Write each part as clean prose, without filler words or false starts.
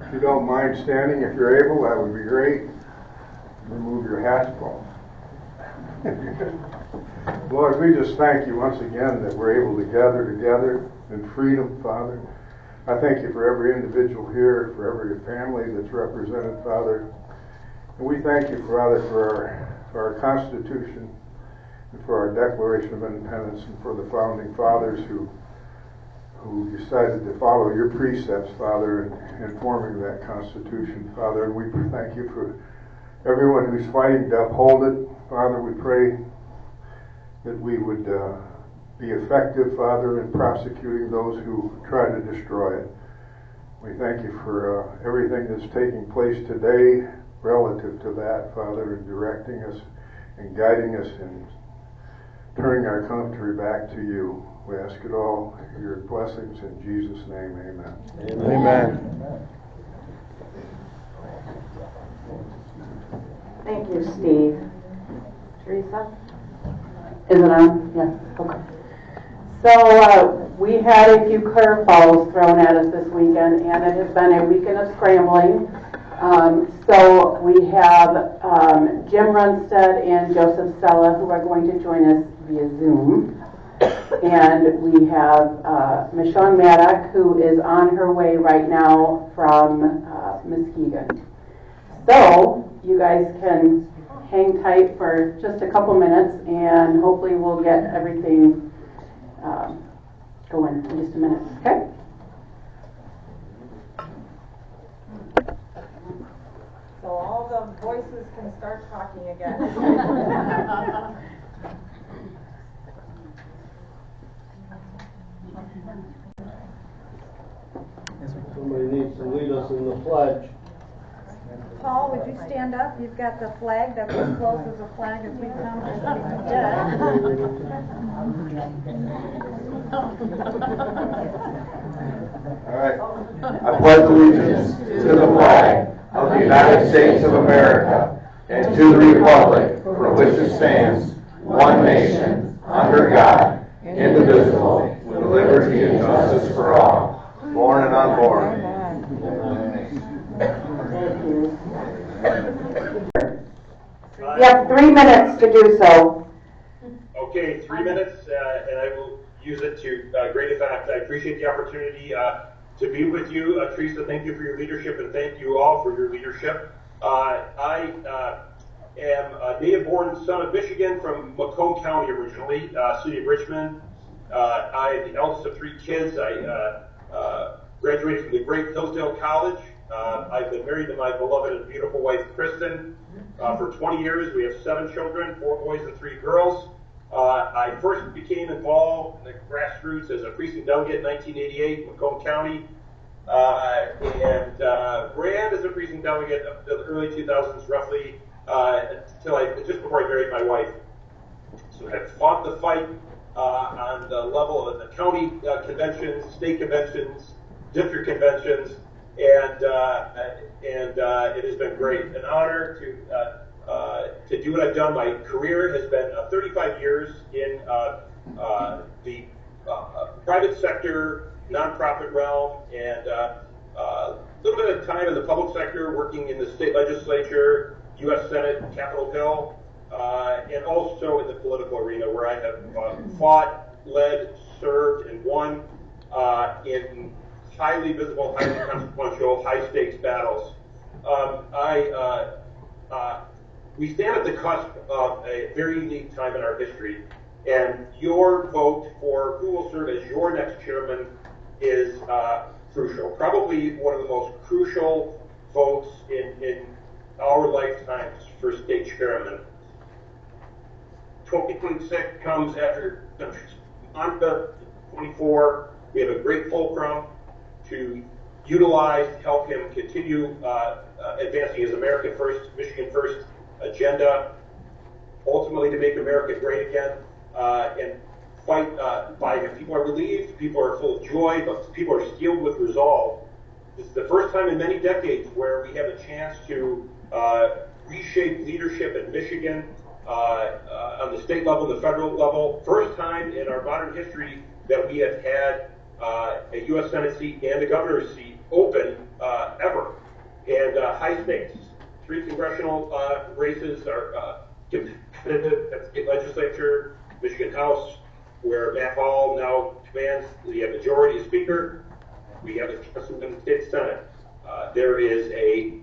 If you don't mind standing, if you're able, that would be great. Remove your hats, Paul. Lord, we just thank you once again that we're able to gather together in freedom, Father. I thank you for every individual here, for every family that's represented, Father. And we thank you, Father, for our Constitution and for our Declaration of Independence and for the founding fathers who decided to follow your precepts, Father, in forming that Constitution, Father. And we thank you for everyone who's fighting to uphold it. Father, we pray that we would be effective, Father, in prosecuting those who try to destroy it. We thank you for everything that's taking place today relative to that, Father, and directing us and guiding us and turning our country back to you. We ask it all, your blessings in Jesus' name, amen. Amen. Amen. Thank you, Steve. Teresa? Is it on? Yeah, okay. So we had a few curveballs thrown at us this weekend, and it has been a weekend of scrambling. So we have Jim Runstead and Joseph Sella who are going to join us via Zoom. And we have Michonne Maddock, who is on her way right now from Muskegon. So you guys can hang tight for just a couple minutes, and hopefully we'll get everything going in just a minute, okay? So all the voices can start talking again. Somebody needs to lead us in the pledge. Paul, would you stand up? You've got the flag that's as close as a flag as we come. All right. I pledge allegiance to the flag of the United States of America and to the republic for which it stands, one nation, under God, indivisible, with liberty and justice for all, born and unborn. You have 3 minutes to do so. Okay, 3 minutes, and I will use it to great effect. I appreciate the opportunity to be with you. Teresa, thank you for your leadership, and thank you all for your leadership. I am a native-born son of Michigan from Macomb County originally, city of Richmond. I am the eldest of 3 kids. I graduated from the great Hillsdale College. I've been married to my beloved and beautiful wife, Kristen, for 20 years. We have 7 children, 4 boys and 3 girls. I first became involved in the grassroots as a precinct delegate in 1988 in Macomb County, and ran as a precinct delegate of the early 2000s, roughly, just before I married my wife. So I fought the fight on the level of the county conventions, state conventions, district conventions, and it has been great. An honor to do what I've done. My career has been 35 years in the private sector, nonprofit realm, and a little bit of time in the public sector, working in the state legislature, U.S. Senate, Capitol Hill, and also in the political arena, where I have fought, led, served, and won in highly visible, highly consequential, high-stakes battles. We stand at the cusp of a very unique time in our history, and your vote for who will serve as your next chairman is crucial. Probably one of the most crucial votes in our lifetimes for state chairman. 2026 comes after Monica 24. We have a great fulcrum to utilize to help him continue advancing his America First, Michigan First agenda, ultimately to make America great again, and fight by him. People are relieved, people are full of joy, but people are steeled with resolve. This is the first time in many decades where we have a chance to reshape leadership in Michigan on the state level, the federal level. First time in our modern history that we have had a U.S. Senate seat and a governor's seat open ever, and high stakes. 3 congressional races are competitive at the state legislature, Michigan House, where Matt Hall now commands the majority speaker. We have a chance in the state Senate. There is a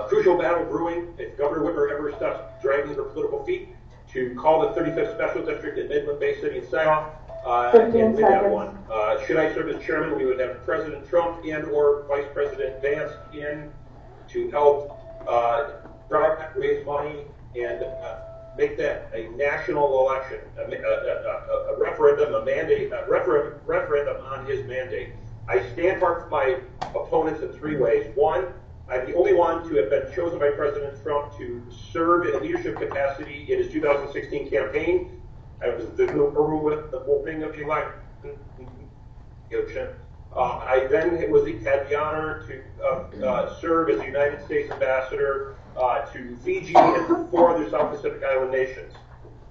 crucial battle brewing if Governor Whitmer ever stops dragging her political feet to call the 35th Special District in Midland Bay City and Saginaw and win that one. Should I serve as chairman, we would have President Trump and or Vice President Vance in to help raise money and make that a national election, a referendum, a mandate, a referendum on his mandate. I stand apart from my opponents in 3 ways. 1, I'm the only one to have been chosen by President Trump to serve in a leadership capacity in his 2016 campaign. I was the guru with the opening of the election. I then had the honor to serve as the United States ambassador to Fiji and 4 other South Pacific Island nations.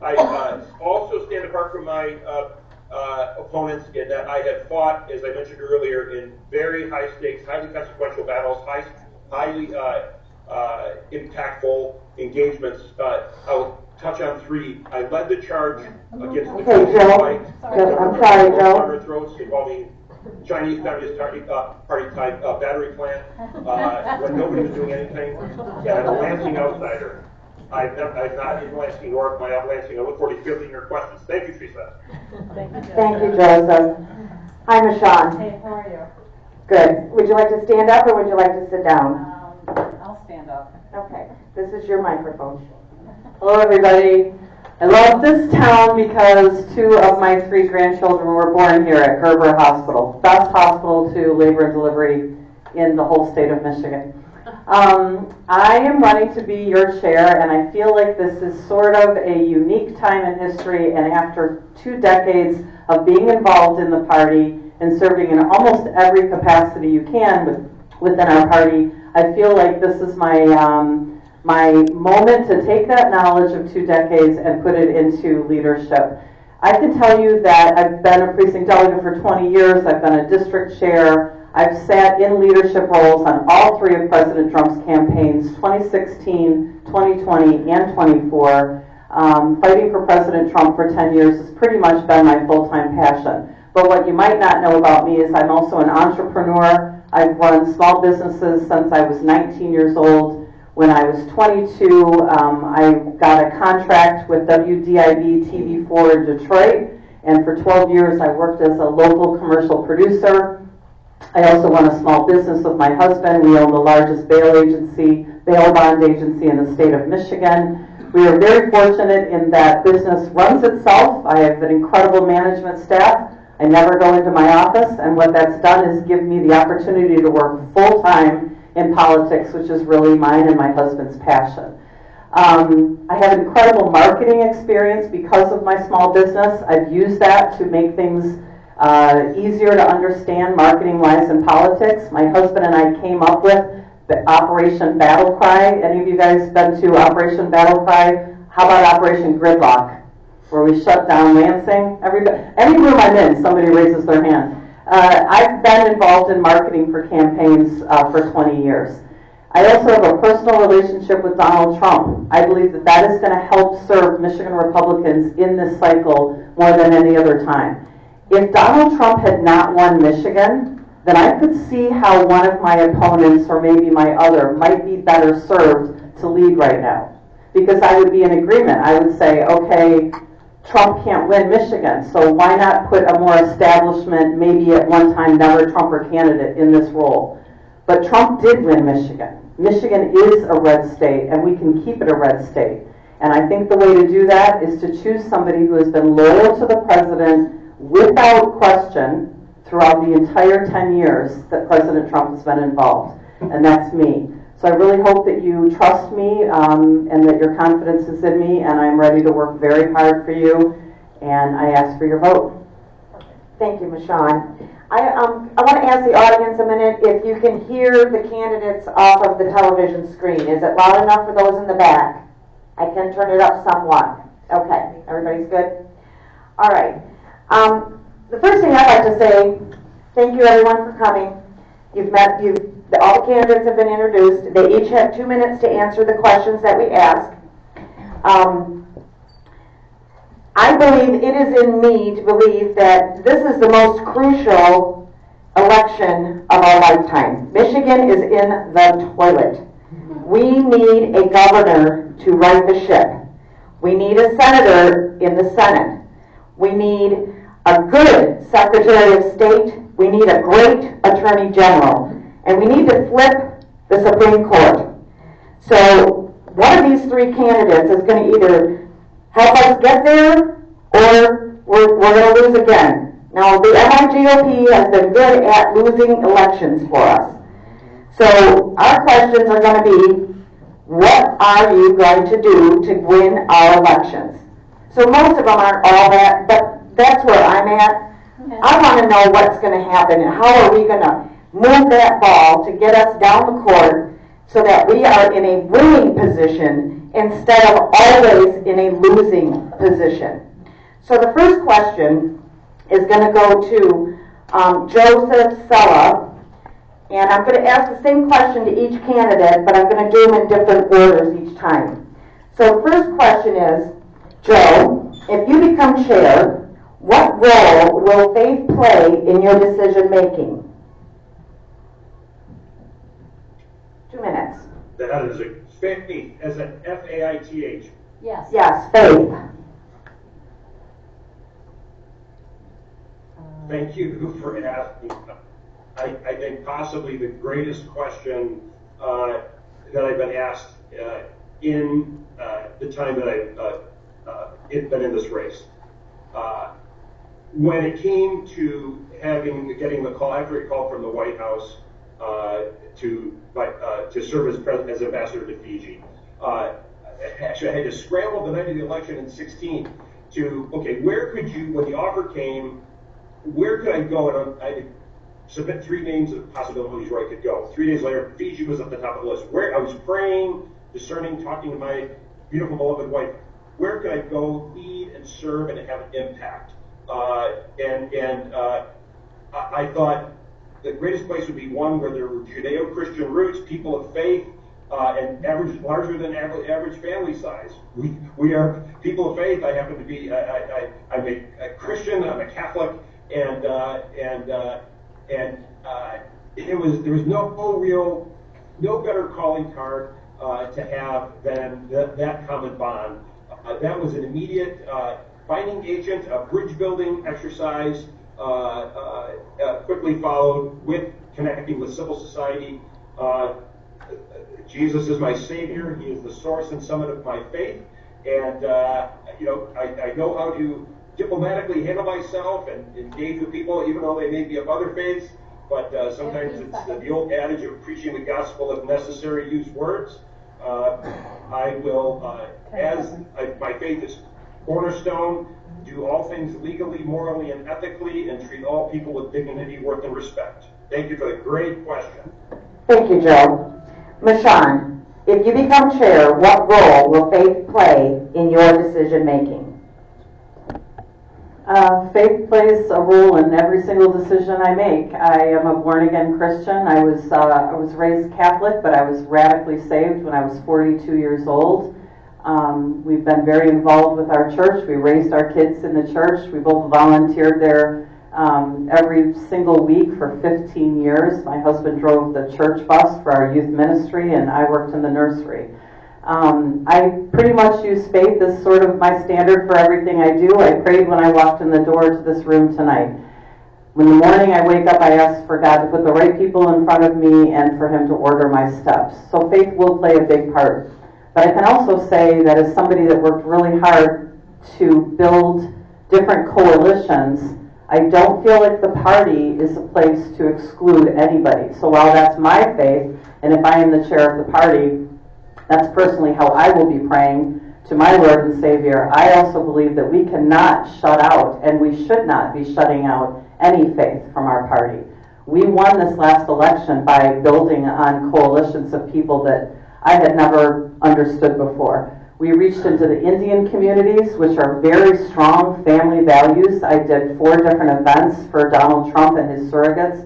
I also stand apart from my opponents in that I have fought, as I mentioned earlier, in very high stakes, highly consequential battles, highly impactful engagements. I'll touch on 3. I led the charge against the fight. I'm sorry, Joe. Throats involving Chinese Communist Party type battery plant when nobody was doing anything. And I'm a Lansing outsider. I'm not in Lansing North, my Lansing. I look forward to fielding your questions. Thank you, Teresa. Thank you, Joseph. Hi, Michonne. Hey, how are you? Good. Would you like to stand up or would you like to sit down? I'll stand up. Okay. This is your microphone. Hello, everybody. I love this town because 2 of my 3 grandchildren were born here at Gerber Hospital. Best hospital to labor and delivery in the whole state of Michigan. I am running to be your chair, and I feel like this is sort of a unique time in history, and after 2 decades of being involved in the party and serving in almost every capacity you can within our party, I feel like this is my moment to take that knowledge of 2 decades and put it into leadership. I can tell you that I've been a precinct delegate for 20 years. I've been a district chair. I've sat in leadership roles on all 3 of President Trump's campaigns, 2016, 2020, and 24. Fighting for President Trump for 10 years has pretty much been my full-time passion. But what you might not know about me is I'm also an entrepreneur. I've run small businesses since I was 19 years old. When I was 22, I got a contract with WDIB TV4 in Detroit, and for 12 years I worked as a local commercial producer. I also run a small business with my husband. We own the largest bail bond agency in the state of Michigan. We are very fortunate in that business runs itself. I have an incredible management staff. I never go into my office, and what that's done is give me the opportunity to work full-time in politics, which is really mine and my husband's passion. I have incredible marketing experience because of my small business. I've used that to make things easier to understand marketing-wise in politics. My husband and I came up with the Operation Battle Cry. Any of you guys been to Operation Battle Cry? How about Operation Gridlock, where we shut down Lansing? Any room I'm in, somebody raises their hand. I've been involved in marketing for campaigns for 20 years. I also have a personal relationship with Donald Trump. I believe that that is going to help serve Michigan Republicans in this cycle more than any other time. If Donald Trump had not won Michigan, then I could see how one of my opponents, or maybe my other, might be better served to lead right now. Because I would be in agreement. I would say, okay, Trump can't win Michigan, so why not put a more establishment, maybe at one time never Trumper candidate in this role? But Trump did win Michigan. Michigan is a red state, and we can keep it a red state. And I think the way to do that is to choose somebody who has been loyal to the president without question throughout the entire 10 years that President Trump has been involved. And that's me. So I really hope that you trust me and that your confidence is in me, and I'm ready to work very hard for you, and I ask for your vote. Thank you, Michonne. I want to ask the audience a minute if you can hear the candidates off of the television screen. Is it loud enough for those in the back? I can turn it up somewhat. Okay, everybody's good? All right. The first thing I'd like to say, thank you everyone for coming. All the candidates have been introduced. They each have 2 minutes to answer the questions that we ask. I believe it is in me to believe that this is the most crucial election of our lifetime. Michigan is in the toilet. We need a governor to right the ship. We need a senator in the Senate. We need a good Secretary of State. We need a great Attorney General. And we need to flip the Supreme Court. So one of these three candidates is going to either help us get there or we're going to lose again. Now, the MIGOP has been good at losing elections for us. So our questions are going to be, what are you going to do to win our elections? So most of them aren't all that, but that's where I'm at. I want to know what's going to happen and how are we going to move that ball to get us down the court so that we are in a winning position instead of always in a losing position. So the first question is going to go to Joseph Sella. And I'm going to ask the same question to each candidate, but I'm going to do them in different orders each time. So the first question is, Joe, if you become chair, what role will faith play in your decision making? 2 minutes. That is a faith, as an F-A-I-T-H. Yes. Yes, faith. Thank you for asking. I think possibly the greatest question that I've been asked in the time that I've been in this race. When it came to getting the call, after a call from the White House to serve as ambassador to Fiji, actually I had to scramble the night of the election in 2016 to, okay, where could you, when the offer came, where could I go? And I submit 3 names of possibilities where I could go. 3 days later, Fiji was at the top of the list. Where I was praying, discerning, talking to my beautiful, beloved wife. Where could I go, lead, and serve, and have an impact? I thought the greatest place would be one where there were Judeo-Christian roots, people of faith, and larger than average family size. We are people of faith. I happen to be. I'm a Christian. I'm a Catholic, and there was no better calling card to have than that common bond. That was an immediate binding agent, a bridge building exercise, quickly followed with connecting with civil society. Jesus is my Savior. He is the source and summit of my faith, and I know how to diplomatically handle myself and engage with people, even though they may be of other faiths. But sometimes it's the old adage of preaching the gospel, if necessary, use words. I will, my faith is cornerstone, do all things legally, morally, and ethically, and treat all people with dignity, worth, and respect. Thank you for the great question. Thank you, Joe. Michonne, if you become chair, what role will faith play in your decision making? Faith plays a role in every single decision I make. I am a born-again Christian. I was raised Catholic, but I was radically saved when I was 42 years old. We've been very involved with our church. We raised our kids in the church. We both volunteered there every single week for 15 years. My husband drove the church bus for our youth ministry, and I worked in the nursery. I pretty much use faith as sort of my standard for everything I do. I prayed when I walked in the door to this room tonight. In the morning I wake up, I ask for God to put the right people in front of me and for Him to order my steps. So faith will play a big part. But I can also say that as somebody that worked really hard to build different coalitions, I don't feel like the party is a place to exclude anybody. So while that's my faith, and if I am the chair of the party, that's personally how I will be praying to my Lord and Savior. I also believe that we cannot shut out, and we should not be shutting out any faith from our party. We won this last election by building on coalitions of people that I had never understood before. We reached into the Indian communities, which are very strong family values. I did 4 different events for Donald Trump and his surrogates.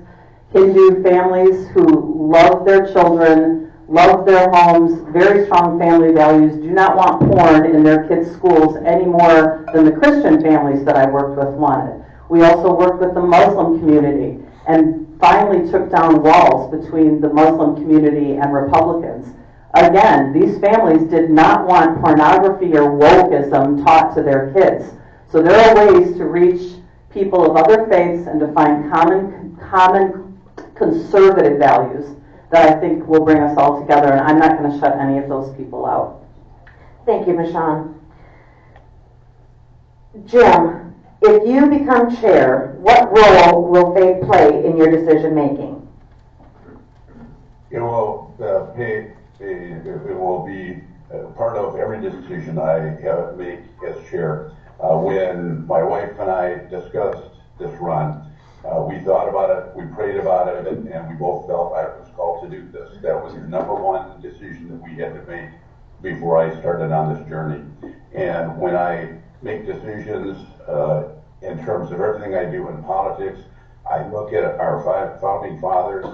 Hindu families who love their children, love their homes, very strong family values, do not want porn in their kids' schools any more than the Christian families that I worked with wanted. We also worked with the Muslim community and finally took down walls between the Muslim community and Republicans. Again, these families did not want pornography or wokeism taught to their kids. So there are ways to reach people of other faiths and to find common conservative values that I think will bring us all together, and I'm not going to shut any of those people out. Thank you, Michonne. Jim, if you become chair, what role will faith play in your decision making? It will it will be part of every decision I make as chair. When my wife and I discussed this run, we thought about it, we prayed about it, and we both felt I was called to do this. That was the number one decision that we had to make before I started on this journey. And when I make decisions in terms of everything I do in politics, I look at our founding fathers,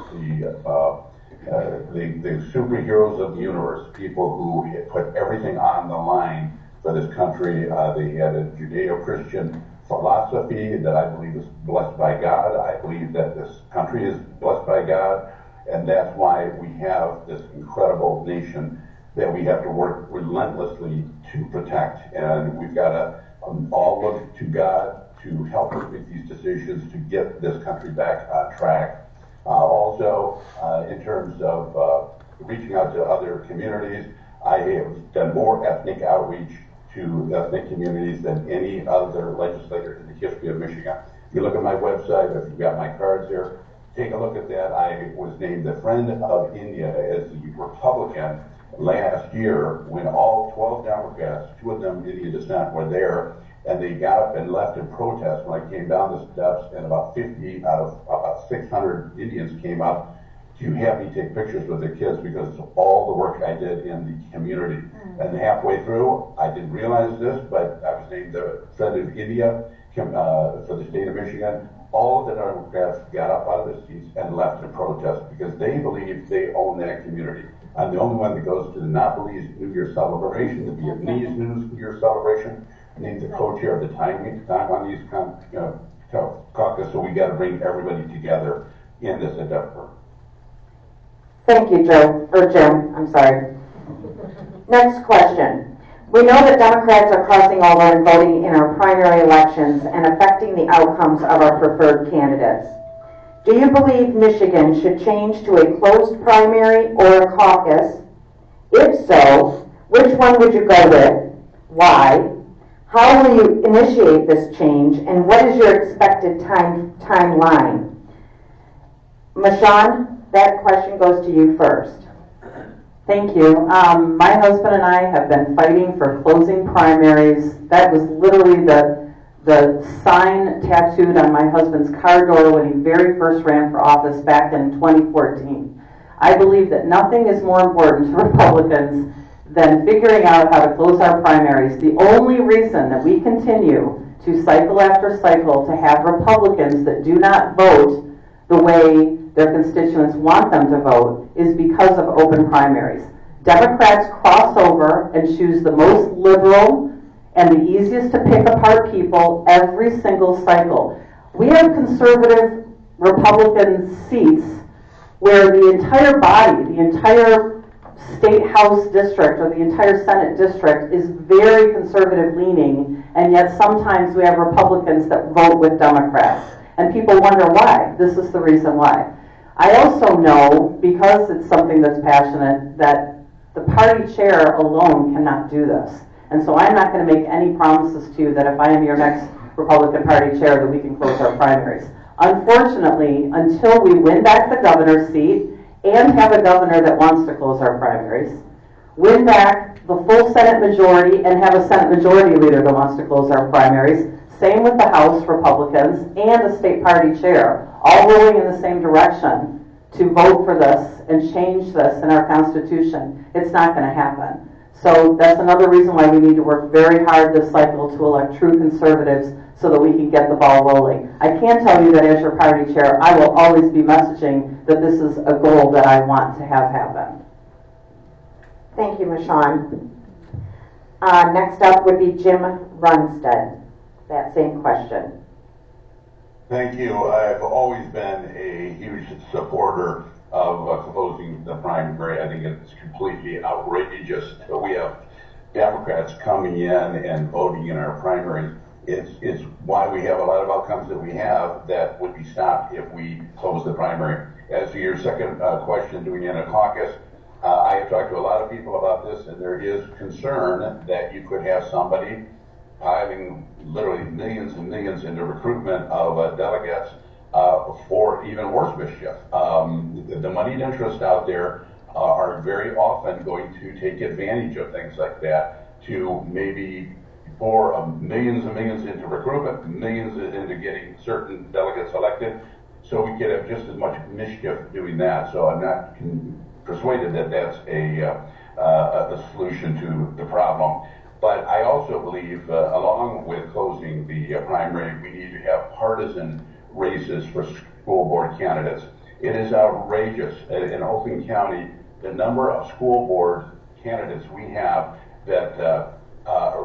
the superheroes of the universe, people who put everything on the line for this country. They had a Judeo-Christian philosophy that I believe is blessed by God. I believe that this country is blessed by God, and that's why we have this incredible nation that we have to work relentlessly to protect. And we've got to all look to God to help us make these decisions to get this country back on track. Also, in terms of reaching out to other communities, I have done more ethnic outreach to ethnic communities than any other legislator in the history of Michigan. If you look at my website, if you've got my cards there, take a look at that. I was named the Friend of India as the Republican last year when all 12 Democrats, 2 of them Indian descent, were there, and they got up and left in protest when I came down the steps, and about 50 out of about 600 Indians came up to have me take pictures with their kids because of all the work I did in the community. And halfway through, I didn't realize this, but I was named the Friend of India for the state of Michigan. All of the Democrats got up out of their seats and left in protest because they believe they own that community. I'm the only one that goes to the Nepalese New Year celebration, the Vietnamese New Year celebration, named the co-chair of the Taiwanese caucus, so we got to bring everybody together in this endeavor. Thank you, Jim, I'm sorry. Next question. We know that Democrats are crossing over and voting in our primary elections and affecting the outcomes of our preferred candidates. Do you believe Michigan should change to a closed primary or a caucus? If so, which one would you go with? Why? How will you initiate this change, and what is your expected timeline? Michonne, that question goes to you first. Thank you. My husband and I have been fighting for closing primaries. That was literally the sign tattooed on my husband's car door when he very first ran for office back in 2014. I believe that nothing is more important to Republicans than figuring out how to close our primaries. The only reason that we continue to cycle after cycle to have Republicans that do not vote the way their constituents want them to vote is because of open primaries. Democrats cross over and choose the most liberal and the easiest to pick apart people every single cycle. We have conservative Republican seats where the entire body, the entire state house district or the entire Senate district is very conservative leaning, and yet sometimes we have Republicans that vote with Democrats. And people wonder why. This is the reason why. I also know, because it's something that's passionate, that the party chair alone cannot do this. And so I'm not going to make any promises to you that if I am your next Republican Party chair that we can close our primaries. Unfortunately, until we win back the governor's seat and have a governor that wants to close our primaries, win back the full Senate majority and have a Senate majority leader that wants to close our primaries, same with the House Republicans and a state party chair, all rolling in the same direction to vote for this and change this in our Constitution, it's not going to happen. So that's another reason why we need to work very hard this cycle to elect true conservatives so that we can get the ball rolling. I can tell you that as your party chair, I will always be messaging that this is a goal that I want to have happen. Thank you, Michonne. Next up would be Jim Runstead. That same question. Thank you. I've always been a huge supporter of closing the primary. I think it's completely outrageous that we have Democrats coming in and voting in our primaries. It's why we have a lot of outcomes that we have that would be stopped if we close the primary. As to your second question, doing in a caucus, I have talked to a lot of people about this, and there is concern that you could have somebody piling literally millions and millions into recruitment of delegates for even worse mischief. The moneyed interests out there are very often going to take advantage of things like that to maybe pour millions and millions into recruitment, millions into getting certain delegates elected, so we could have just as much mischief doing that. So I'm not persuaded that that's a solution to the problem. But I also believe, along with closing the primary, we need to have partisan races for school board candidates. It is outrageous in Oakland County the number of school board candidates we have that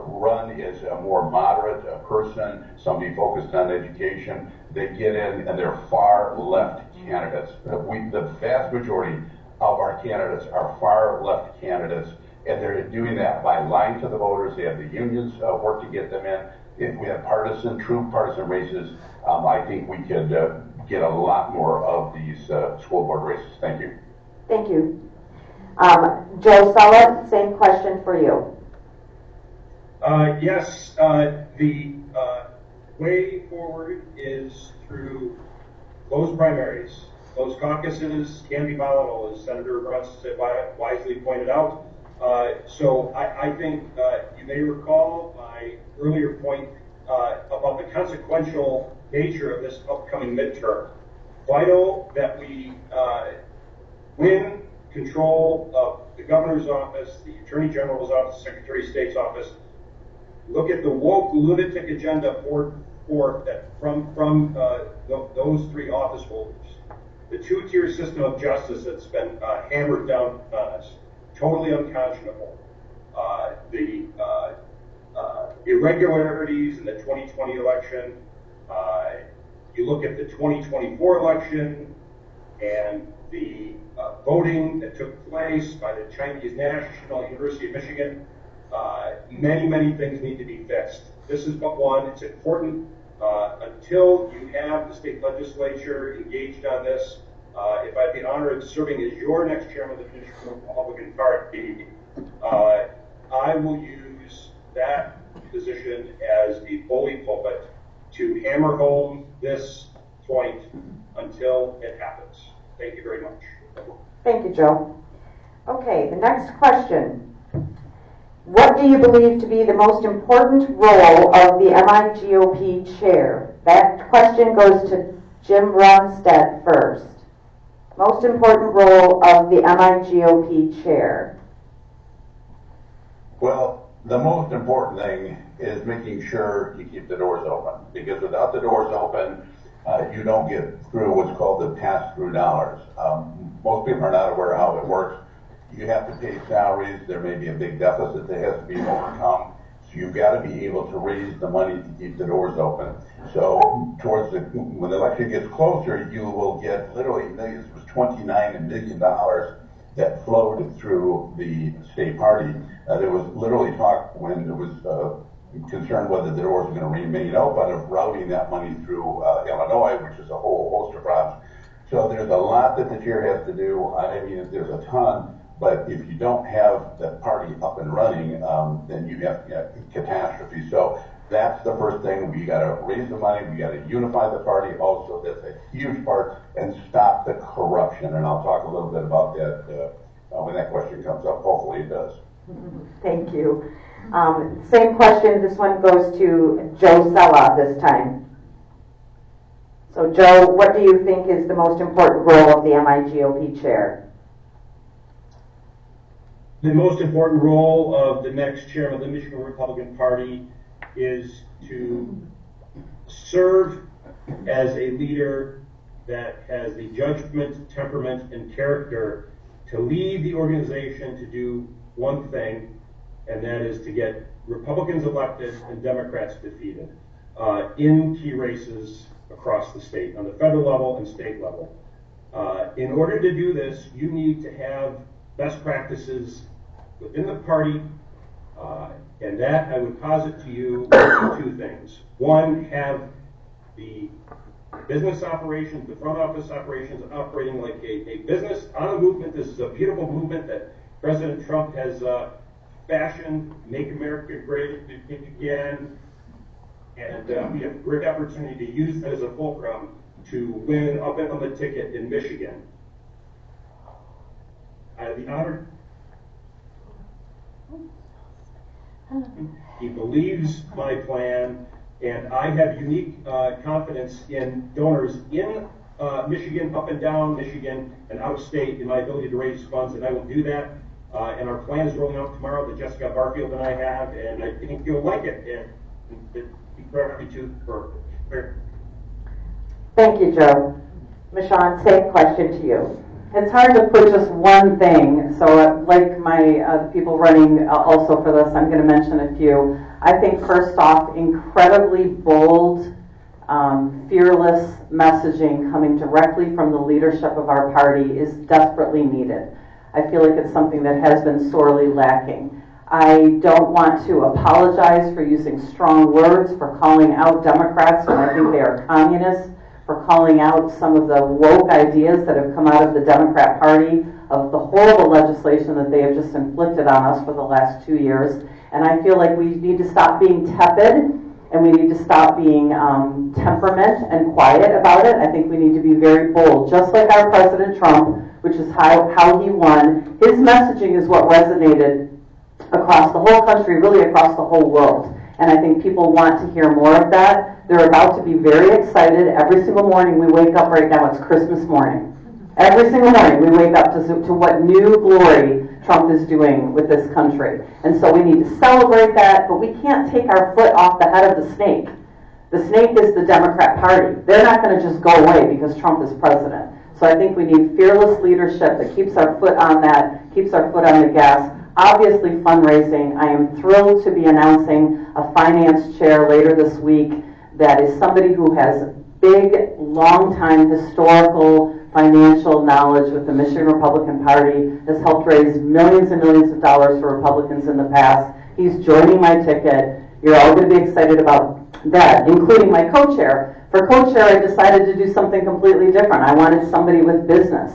run as a more moderate person, somebody focused on education. They get in and they're far left candidates. The vast majority of our candidates are far left candidates, and they're doing that by lying to the voters. They have the unions work to get them in. If we have true partisan races, I think we could get a lot more of these school board races. Thank you. Thank you. Joe Sullett, same question for you. Yes, the way forward is through closed primaries. Those caucuses can be volatile, as Senator Runstead wisely pointed out. So I think you may recall my earlier point about the consequential nature of this upcoming midterm. Vital that we win control of the governor's office, the attorney general's office, Secretary of State's office. Look at the woke lunatic agenda from those three office holders. The two-tier system of justice that's been hammered down on us, totally unconscionable. The irregularities in the 2020 election. You look at the 2024 election and the voting that took place by the Chinese National University of Michigan. Many, many things need to be fixed. This is but one. It's important until you have the state legislature engaged on this. If I'd be honored serving as your next chairman of the Michigan Republican Party, I will use that position as a bully pulpit to hammer home this point until it happens. Thank you very much. Thank you, Joe. Okay, the next question. What do you believe to be the most important role of the MIGOP chair? That question goes to Jim Ronstadt first. Most important role of the MIGOP chair? Well, the most important thing is making sure you keep the doors open, because without the doors open, you don't get through what's called the pass-through dollars. Most people are not aware of how it works. You have to pay salaries. There may be a big deficit that has to be overcome. So you've got to be able to raise the money to keep the doors open. So when the election gets closer, you will get literally millions. It was $29 million that flowed through the state party. There was literally talk when there was concerned whether the doors were going to remain open of routing that money through Illinois, which is a whole host of problems. So there's a lot that the chair has to do. I mean, there's a ton. But if you don't have the party up and running, then you have catastrophe. So that's the first thing. We got to raise the money. We got to unify the party. Also, that's a huge part, and stop the corruption. And I'll talk a little bit about that when that question comes up. Hopefully, it does. Thank you. Same question. This one goes to Joe Sella this time. So, Joe, what do you think is the most important role of the MIGOP chair? the most important role of the next chairman of the Michigan Republican Party is to serve as a leader that has the judgment, temperament, and character to lead the organization to do one thing, and that is to get Republicans elected and Democrats defeated in key races across the state, on the federal level and state level. In order to do this, you need to have best practices within the party, and that I would posit to you two things. One, have the business operations, the front office operations operating like a business on a movement. This is a beautiful movement that President Trump has fashioned, Make America Great Again, and we have a great opportunity to use that as a fulcrum to win up on the ticket in Michigan. I have the honor. He believes my plan, and I have unique confidence in donors in Michigan, up and down Michigan, and out of state in my ability to raise funds, and I will do that. And our plan is rolling out tomorrow that Jessica Barfield and I have, and I think you'll like it. And be happy to. Thank you, Joe. Michonne, same question to you. It's hard to put just one thing, so like the people running also for this, I'm going to mention a few. I think first off, incredibly bold, fearless messaging coming directly from the leadership of our party is desperately needed. I feel like it's something that has been sorely lacking. I don't want to apologize for using strong words, for calling out Democrats when I think they are communists, for calling out some of the woke ideas that have come out of the Democrat Party, of the horrible legislation that they have just inflicted on us for the last 2 years. And I feel like we need to stop being tepid, and we need to stop being temperament and quiet about it. I think we need to be very bold, just like our President Trump, which is how he won. His messaging is what resonated across the whole country, really across the whole world. And I think people want to hear more of that. They're about to be very excited. Every single morning we wake up right now, it's Christmas morning. Every single morning we wake up to what new glory Trump is doing with this country. And so we need to celebrate that, but we can't take our foot off the head of the snake. The snake is the Democrat Party. They're not going to just go away because Trump is president. So I think we need fearless leadership that keeps our foot on that, keeps our foot on the gas. Obviously fundraising. I am thrilled to be announcing a finance chair later this week that is somebody who has big, long-time historical financial knowledge with the Michigan Republican Party, has helped raise millions and millions of dollars for Republicans in the past. He's joining my ticket. You're all going to be excited about that, including my co-chair. For co-chair, I decided to do something completely different. I wanted somebody with business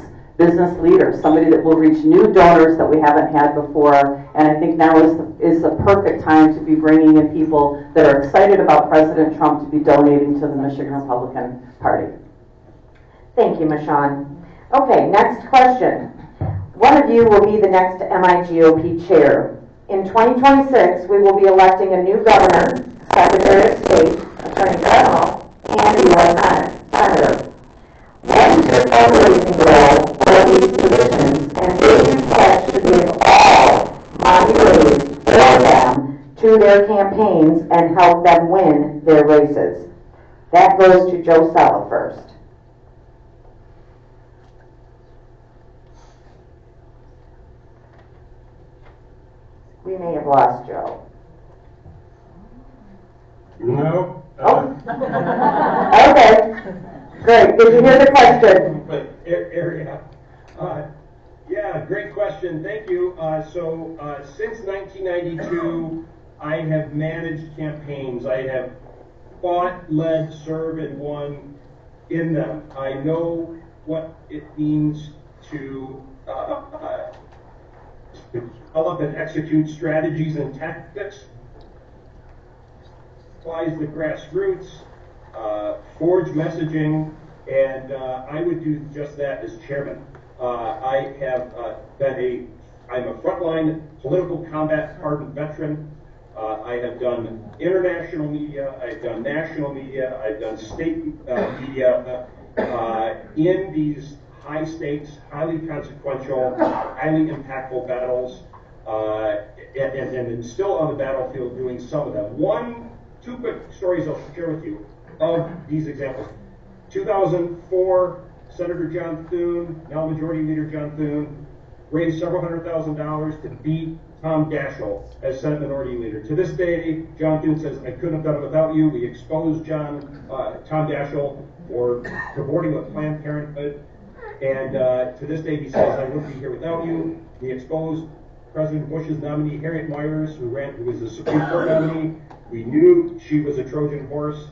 leaders, somebody that will reach new donors that we haven't had before. And I think now is the perfect time to be bringing in people that are excited about President Trump to be donating to the Michigan Republican Party. Thank you, Michonne. Okay, next question. One of you will be the next MIGOP chair. In 2026, we will be electing a new governor, Secretary of State, Attorney General, and a U.S. Senator. What is your fundraising goal for these positions, and will you pledge to give all money raised for them to their campaigns and help them win their races? That goes to Joe Sella first. We may have lost Joe. No. Okay. Great. Did you hear the question? Area. Yeah, great question. Thank you. Since 1992, I have managed campaigns. I have fought, led, served, and won in them. I know what it means to develop and execute strategies and tactics, applies the grassroots, forge messaging, and I would do just that as chairman. I have I'm a frontline political combat hardened veteran. I have done international media, I've done national media, I've done state media in these high stakes, highly consequential, highly impactful battles. and still on the battlefield doing some of them. Two quick stories I'll share with you of these examples. 2004, Senator John Thune, now Majority Leader John Thune, raised several $100,000 to beat Tom Daschle as Senate Minority Leader. To this day, John Thune says, I couldn't have done it without you. We exposed Tom Daschle for cavorting with Planned Parenthood. And to this day, he says, I wouldn't be here without you. We exposed President Bush's nominee, Harriet Miers, who was the Supreme Court nominee. We knew she was a Trojan horse.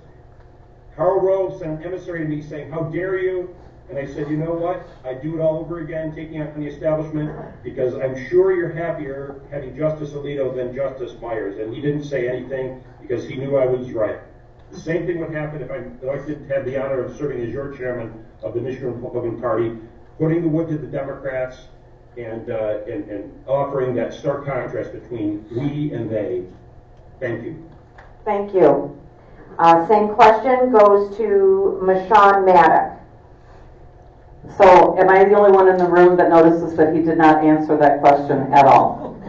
Karl Rove sent an emissary to me saying, how dare you? And I said, you know what? I'd do it all over again, taking out the establishment, because I'm sure you're happier having Justice Alito than Justice Myers. And he didn't say anything because he knew I was right. The same thing would happen if I didn't have the honor of serving as your chairman of the Michigan Republican Party, putting the wood to the Democrats and offering that stark contrast between we and they. Thank you. Thank you. Same question goes to Michonne Maddock. So am I the only one in the room that notices that he did not answer that question at all?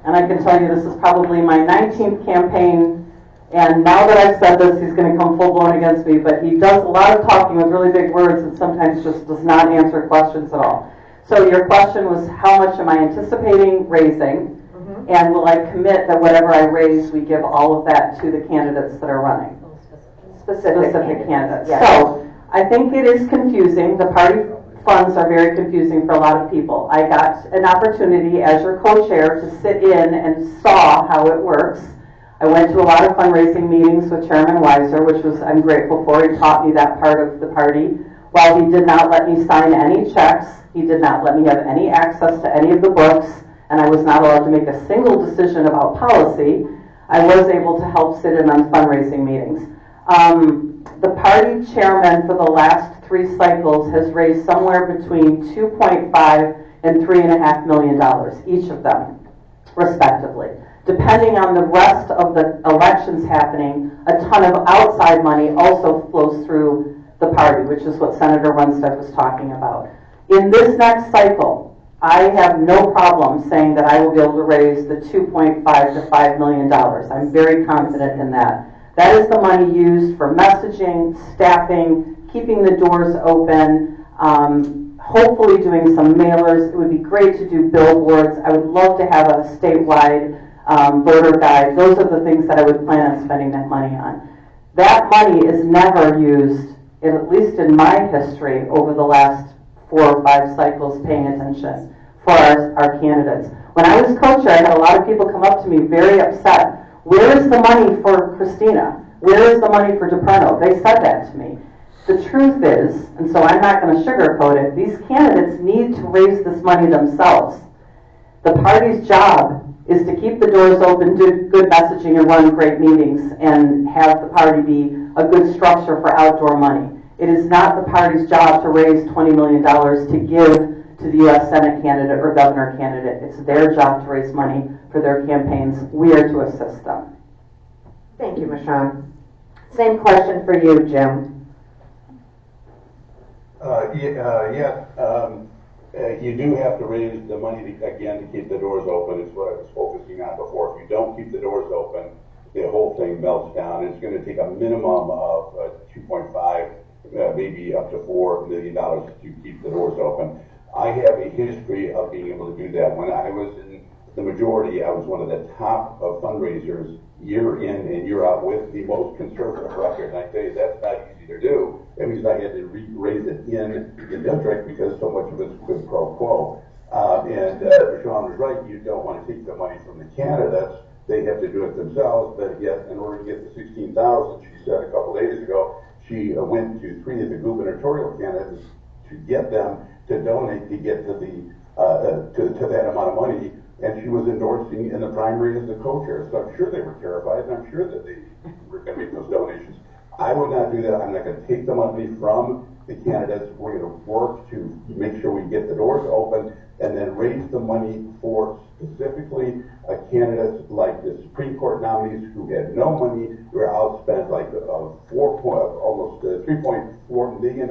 And I can tell you this is probably my 19th campaign, and now that I've said this, he's going to come full-blown against me, but he does a lot of talking with really big words and sometimes just does not answer questions at all. So your question was, how much am I anticipating raising, and will I commit that whatever I raise, we give all of that to the candidates that are running? Specific candidates. Yes. So I think it is confusing. The party funds are very confusing for a lot of people. I got an opportunity as your co-chair to sit in and saw how it works. I went to a lot of fundraising meetings with Chairman Weiser, which I'm grateful for. He taught me that part of the party. While he did not let me sign any checks, he did not let me have any access to any of the books, and I was not allowed to make a single decision about policy, I was able to help sit in on fundraising meetings. The party chairman for the last 3 cycles has raised somewhere between $2.5 and $3.5 million, each of them, respectively. Depending on the rest of the elections happening, a ton of outside money also flows through the party, which is what Senator Runstead was talking about. In this next cycle, I have no problem saying that I will be able to raise the $2.5 to $5 million. I'm very confident in that. That is the money used for messaging, staffing, keeping the doors open, hopefully doing some mailers. It would be great to do billboards. I would love to have a statewide voter guide. Those are the things that I would plan on spending that money on. That money is never used, at least in my history, over the last 4 or 5 cycles paying attention for our candidates. When I was co-chair, I had a lot of people come up to me very upset. Where is the money for Christina? Where is the money for DePerno? They said that to me. The truth is, and so I'm not going to sugarcoat it, these candidates need to raise this money themselves. The party's job is to keep the doors open, do good messaging, and run great meetings, and have the party be a good structure for outdoor money. It is not the party's job to raise $20 million to give to the U.S. Senate candidate or governor candidate. It's their job to raise money for their campaigns. We are to assist them. Thank you, Michonne. Same question for you, Jim. You do have to raise the money again to keep the doors open. It's what I was focusing on before. If you don't keep the doors open, the whole thing melts down. It's going to take a minimum of 2.5, maybe up to $4 million to keep the doors open. I have a history of being able to do that. When I was in the majority, I was one of the top of fundraisers year in and year out with the most conservative record. And I tell you, that's not easy to do. That means I had to raise it in the district because so much of it's quid pro quo. Sean was right. You don't want to take the money from the candidates. They have to do it themselves. But yet, in order to get the $16,000, she said a couple days ago, she went to 3 of the gubernatorial candidates to get them to donate to get to the to that amount of money, and she was endorsing in the primary as the co-chair. So I'm sure they were terrified, and I'm sure that they were going to make those donations. I would not do that. I'm not going to take the money from the candidates. We're going to work to make sure we get the doors open, and then raise the money for specifically candidates like the Supreme Court nominees who had no money, who were outspent like almost $3.4 million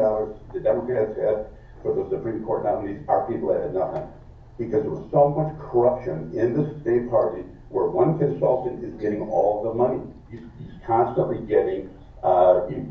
the Democrats had for the Supreme Court nominees. Our people that had nothing. because there was so much corruption in the state party where one consultant is getting all the money. He's constantly getting,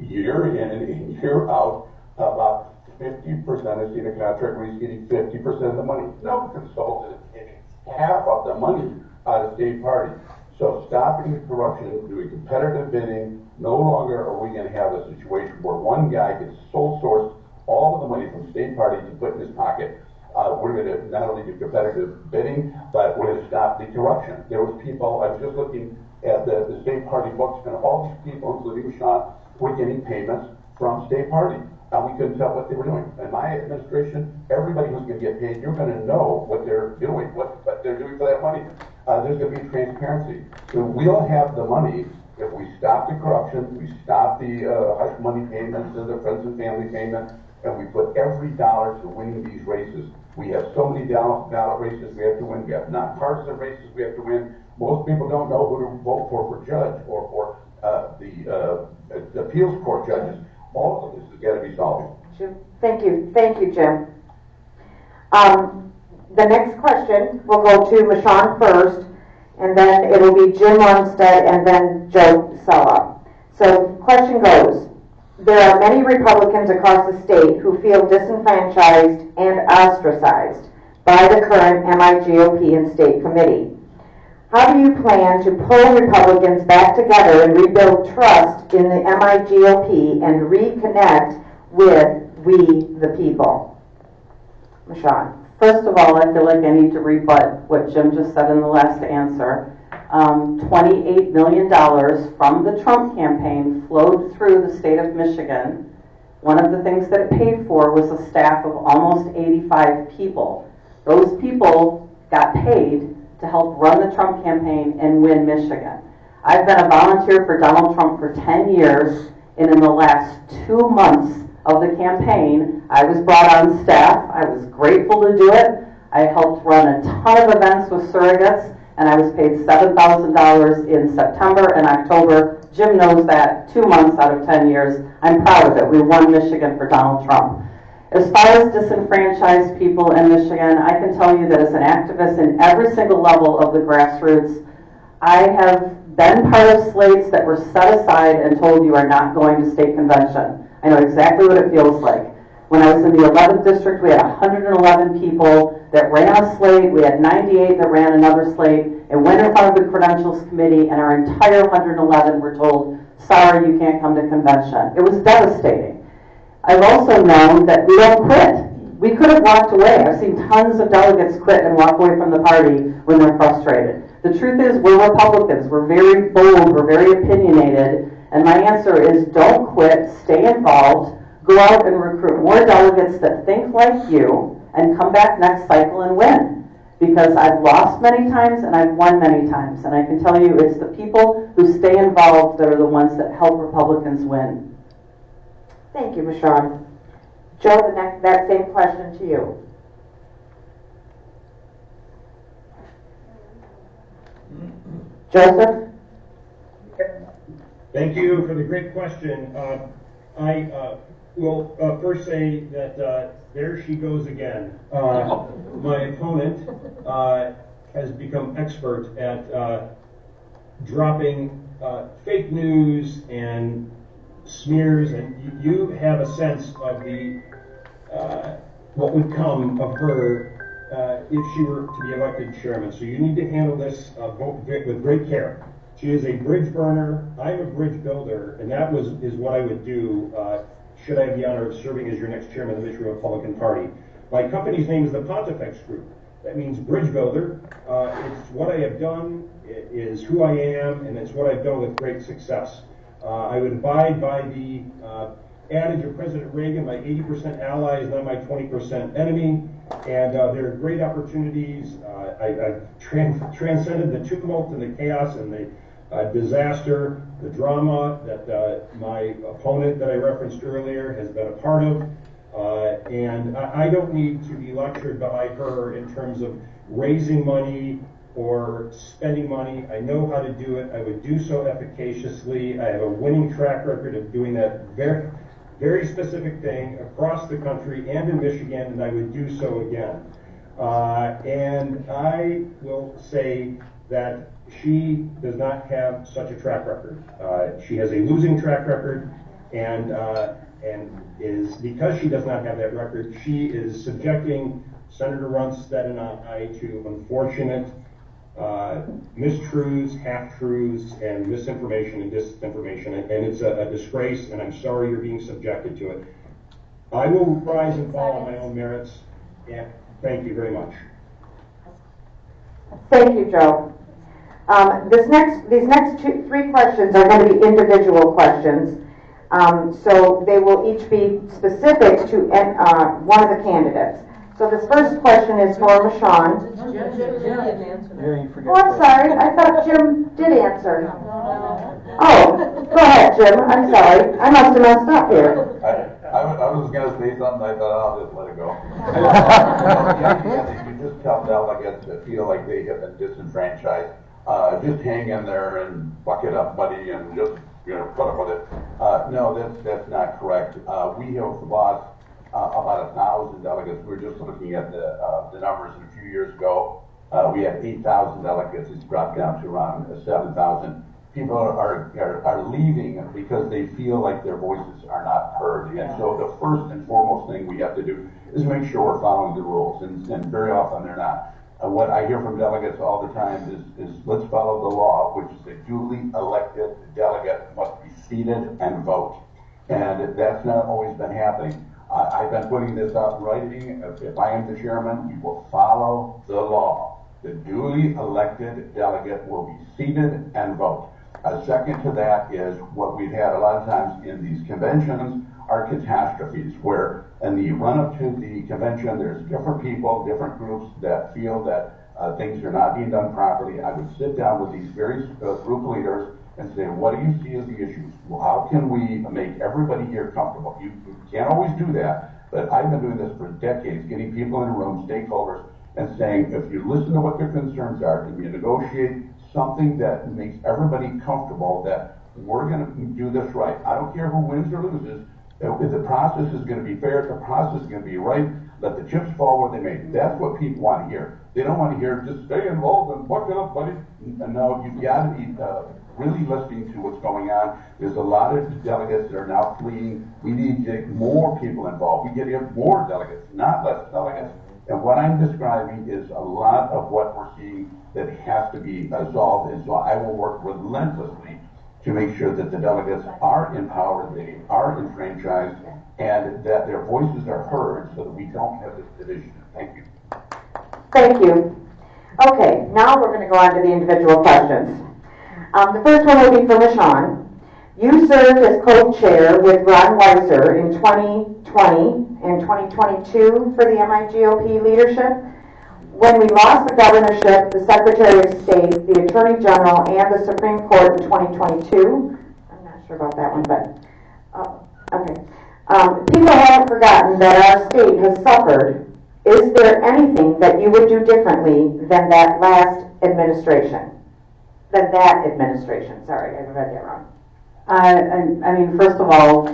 year in and year out, about 50%. I've seen a contract where he's getting 50% of the money. No consultant is getting half of the money out of state party. So stopping the corruption, doing competitive bidding, no longer are we going to have a situation where one guy gets sole sourced all of the money from state party to put in his pocket. We're going to not only do competitive bidding, but we're going to stop the corruption. There was people, I was just looking at the state party books, and all these people, including Sean, were getting payments from state party. And we couldn't tell what they were doing. In my administration, everybody who's going to get paid, you're going to know what they're doing, what they're doing for that money. There's going to be transparency. So we'll have the money if we stop the corruption, we stop the hush money payments and the friends and family payments, and we put every dollar to winning these races. We have so many ballot races we have to win. We have nonpartisan races we have to win. Most people don't know who to vote for judge or for the appeals court judges. All of this has got to be solved. Thank you, Jim. The next question will go to Michonne first, and then it'll be Jim Armstead and then Joe Sella. So, question goes: there are many Republicans across the state who feel disenfranchised and ostracized by the current MIGOP and state committee. How do you plan to pull Republicans back together and rebuild trust in the MIGOP and reconnect with we the people? Michonne. First of all, I feel like I need to rebut what Jim just said in the last answer. $28 million from the Trump campaign flowed through the state of Michigan. One of the things that it paid for was a staff of almost 85 people. Those people got paid to help run the Trump campaign and win Michigan. I've been a volunteer for Donald Trump for 10 years, and in the last 2 months of the campaign, I was brought on staff. I was grateful to do it. I helped run a ton of events with surrogates, and I was paid $7,000 in September and October. Jim knows that 2 months out of 10 years. I'm proud of it. We won Michigan for Donald Trump. As far as disenfranchised people in Michigan, I can tell you that as an activist in every single level of the grassroots, I have been part of slates that were set aside and told you are not going to state convention. I know exactly what it feels like. When I was in the 11th district, we had 111 people that ran a slate. We had 98 that ran another slate. It went in front of the credentials committee, and our entire 111 were told, sorry, you can't come to convention. It was devastating. I've also known that we don't quit. We could have walked away. I've seen tons of delegates quit and walk away from the party when they're frustrated. The truth is, we're Republicans. We're very bold. We're very opinionated. And my answer is don't quit. Stay involved. Go out and recruit more delegates that think like you and come back next cycle and win. Because I've lost many times and I've won many times. And I can tell you it's the people who stay involved that are the ones that help Republicans win. Thank you, Michonne. Joe, that same question to you. Joseph? Thank you for the great question. I will first say that there she goes again. My opponent has become expert at dropping fake news and smears, and you have a sense of the what would come of her if she were to be elected chairman. So you need to handle this with great care. She is a bridge burner. I'm a bridge builder, and that is what I would do should I have the honor of serving as your next chairman of the Michigan Republican Party. My company's name is the Pontifex Group. That means bridge builder. It's what I have done, it is who I am, and it's what I've done with great success. I would abide by the adage of President Reagan, my 80% ally is not my 20% enemy, and there are great opportunities. I've transcended the tumult and the chaos and the disaster, the drama that my opponent that I referenced earlier has been a part of, and I don't need to be lectured by her in terms of raising money or spending money. I know how to do it. I would do so efficaciously. I have a winning track record of doing that very, very specific thing across the country and in Michigan, and I would do so again. And I will say that she does not have such a track record. She has a losing track record, and is because she does not have that record, she is subjecting Senator Runstead and I to unfortunate mistruths, half-truths, and misinformation and disinformation, and it's a disgrace, and I'm sorry you're being subjected to it. I will rise and fall on my own merits, and thank you very much. Thank you, Joe. These next three questions are going to be individual questions. So they will each be specific to one of the candidates. So this first question is for Michonne. Oh, I'm sorry. I thought Jim did answer. Oh, go ahead, Jim. I'm sorry. I must have messed up here. I was going to say something. I thought I'll just let it go. The idea that you just tell delegates that feel like they have been disenfranchised, just hang in there and buck it up, buddy, and just put up with it. No, that's not correct. We have lost about 1,000 delegates. We were just looking at the numbers a few years ago. We had 8,000 delegates. It's dropped down to around 7,000. People are leaving because they feel like their voices are not heard. And so the first and foremost thing we have to do is make sure we're following the rules, and very often they're not. What I hear from delegates all the time is let's follow the law, which is a duly elected delegate must be seated and vote. And that's not always been happening. I've been putting this out in writing. If I am the chairman, we will follow the law. The duly elected delegate will be seated and vote. Second to that is what we've had a lot of times in these conventions are catastrophes, where in the run-up to the convention, there's different people, different groups that feel that things are not being done properly. I would sit down with these various group leaders and say, what do you see as the issues? Well, how can we make everybody here comfortable? You can't always do that, but I've been doing this for decades, getting people in a room, stakeholders, and saying, if you listen to what their concerns are, and you negotiate something that makes everybody comfortable that we're going to do this right. I don't care who wins or loses. If the process is going to be fair, if the process is going to be right, let the chips fall where they may. That's what people want to hear. They don't want to hear, just stay involved and buck it up, buddy. No, you've got to be really listening to what's going on. There's a lot of delegates that are now fleeing. We need to get more people involved. We get more delegates, not less delegates. And what I'm describing is a lot of what we're seeing that has to be solved. And so I will work relentlessly to make sure that the delegates are empowered, they are enfranchised, and that their voices are heard so that we don't have this division. Thank you. Thank you. Okay, now we're going to go on to the individual questions. The first one will be for Michonne. You served as co-chair with Ron Weiser in 2020 and 2022 for the MIGOP leadership. When we lost the governorship, the Secretary of State, the Attorney General, and the Supreme Court in 2022, I'm not sure about that one, but okay. People haven't forgotten that our state has suffered. Is there anything that you would do differently than that last administration? Sorry, I read that wrong. I mean, first of all,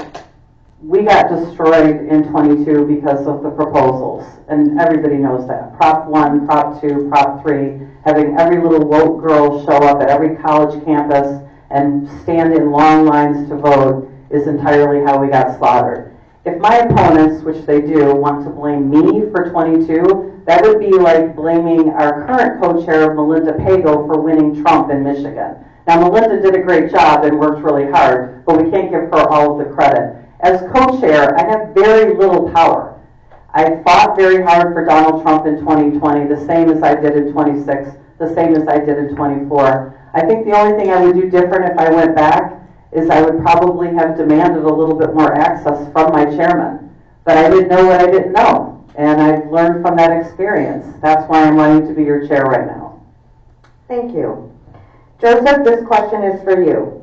we got destroyed in 22 because of the proposals, and everybody knows that. Prop 1, Prop 2, Prop 3, having every little woke girl show up at every college campus and stand in long lines to vote is entirely how we got slaughtered. If my opponents, which they do, want to blame me for 22, that would be like blaming our current co-chair, Melinda Pago, for winning Trump in Michigan. Now, Melinda did a great job and worked really hard, but we can't give her all of the credit. As co-chair, I have very little power. I fought very hard for Donald Trump in 2020, the same as I did in 26, the same as I did in 24. I think the only thing I would do different if I went back is I would probably have demanded a little bit more access from my chairman. But I didn't know what I didn't know, and I've learned from that experience. That's why I'm running to be your chair right now. Thank you. Joseph, this question is for you.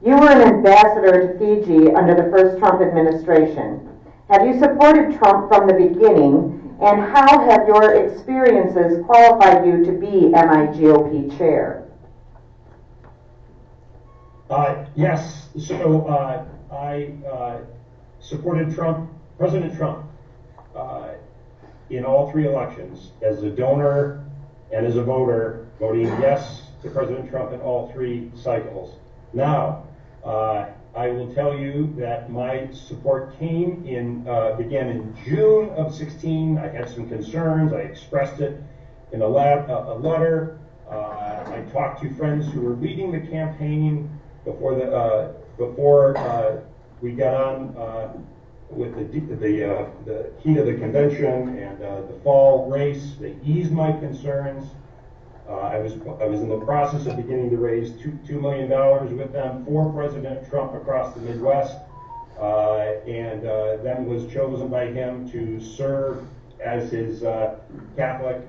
You were an ambassador to Fiji under the first Trump administration. Have you supported Trump from the beginning, and how have your experiences qualified you to be MIGOP chair? Yes. So I supported President Trump, in all three elections as a donor and as a voter, voting yes to President Trump in all three cycles. Now, I will tell you that my support began in June of 16. I had some concerns. I expressed it in a letter. I talked to friends who were leading the campaign before we got on with the heat of the convention and the fall race. They eased my concerns. I was in the process of beginning to raise $2 million with them for President Trump across the Midwest, and then was chosen by him to serve as his Catholic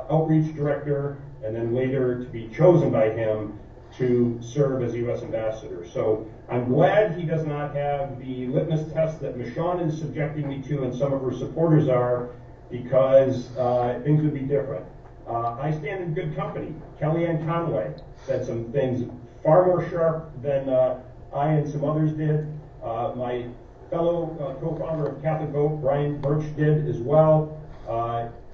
outreach director, and then later to be chosen by him to serve as U.S. ambassador. So I'm glad he does not have the litmus test that Michonne is subjecting me to and some of her supporters are, because things would be different. I stand in good company. Kellyanne Conway said some things far more sharp than I and some others did. My fellow co-founder of Catholic Vote, Brian Birch, did as well.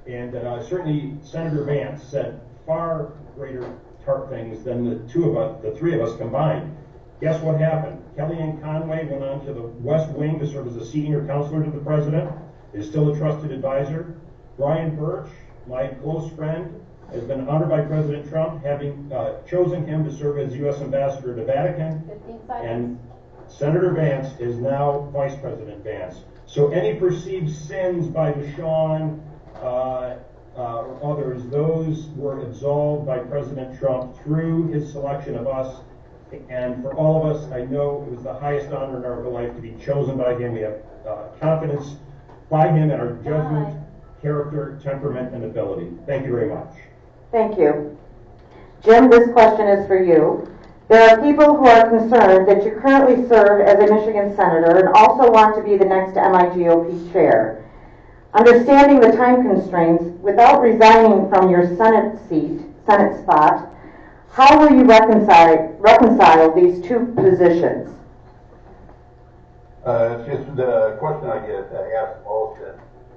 And certainly Senator Vance said far greater tart things than the three of us combined. Guess what happened? Kellyanne Conway went on to the West Wing to serve as a senior counselor to the president, is still a trusted advisor. Brian Birch, my close friend, has been honored by President Trump, having chosen him to serve as U.S. ambassador to the Vatican. And Senator Vance is now Vice President Vance. So any perceived sins by Michonne or others, those were absolved by President Trump through his selection of us. And for all of us, I know it was the highest honor in our life to be chosen by him. We have confidence by him in our judgment, character, temperament, and ability. Thank you very much. Thank you. Jim, this question is for you. There are people who are concerned that you currently serve as a Michigan senator and also want to be the next GOP chair. Understanding the time constraints, without resigning from your Senate spot, how will you reconcile these two positions? It's just the question I get asked most,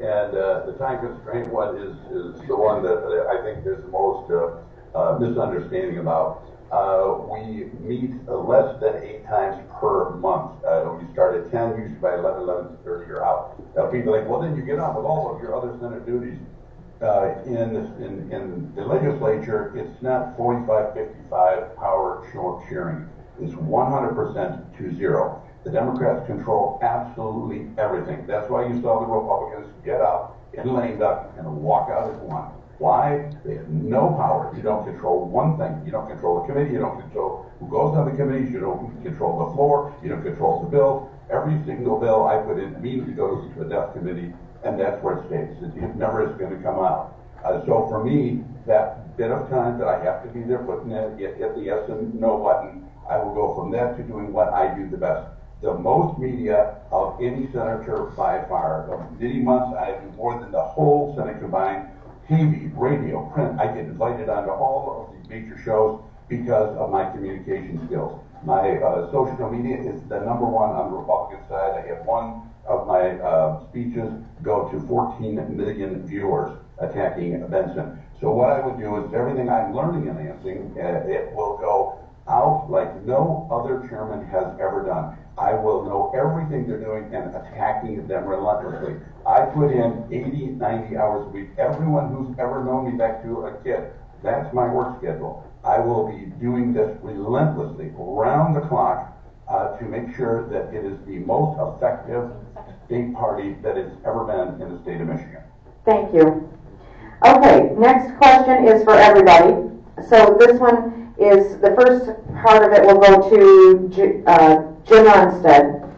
and the time constraint one is the one that I think there's the most misunderstanding about. We meet less than 8 times per month. We start at 10, usually by 11:30 you're out. People are like, well, then you get on with all of your other Senate duties. In the legislature, it's not 45-55 power sharing. It's 100% to 0. The Democrats control absolutely everything. That's why you saw the Republicans get up in lame duck and walk out as one. Why? They have no power. You don't control one thing. You don't control the committee. You don't control who goes on the committees. You don't control the floor. You don't control the bill. Every single bill I put in immediately goes to a death committee, and that's where it stays. It never is going to come out. So for me, that bit of time that I have to be there putting hit the yes and no button, I will go from that to doing what I do the best. The most media of any senator by far. Many months I do more than the whole Senate combined. TV, radio, print. I get invited onto all of these major shows because of my communication skills. My social media is the number one on the Republican side. I have one of my speeches go to 14 million viewers attacking Benson. So what I would do is everything I'm learning in Lansing, it will go out like no other chairman has ever done. I will know everything they're doing and attacking them relentlessly. I put in 80, 90 hours a week. Everyone who's ever known me back to a kid, that's my work schedule. I will be doing this relentlessly, round the clock, to make sure that it is the most effective state party that it's ever been in the state of Michigan. Thank you. Okay, next question is for everybody. So this one is, the first part of it will go to Jim Armstead.